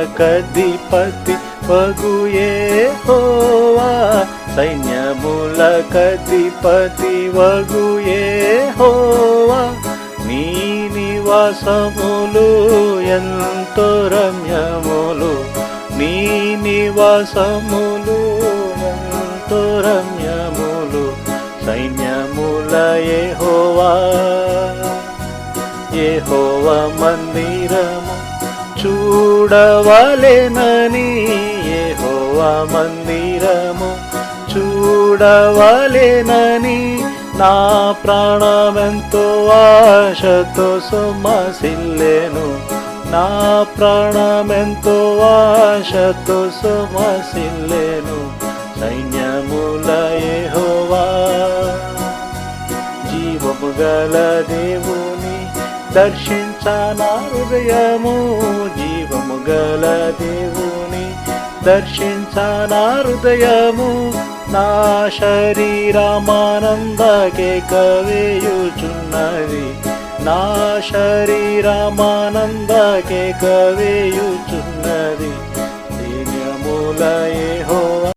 సైన్యములకధిపతి వగు యెహోవా, సైన్యములకధిపతి వగు యెహోవా, నీ నివాసములు ఎంతో రమ్యములు, నీ నివాసములు ఎంతో రమ్యములు. సైన్యముల యెహోవా, యెహోవా మందిరము చూడవలెనని, యెహోవా మందిరము చూడవలెనని, నా ప్రాణమెంతో ఆశతో సొమ్మసిల్లెను, నా ప్రాణమెంతో ఆశతో సొమ్మసిల్లెను. సైన్యముల యెహోవా, జీవము గల దేవుని దర్శించనా హృదయము, జీవము గల దేవుని దర్శించనా హృదయము. నా శరీరమానందకే కవేయుచున్నది, నా శరీరమానందకే కవేయుచున్నది. సైన్యముల యెహోవా,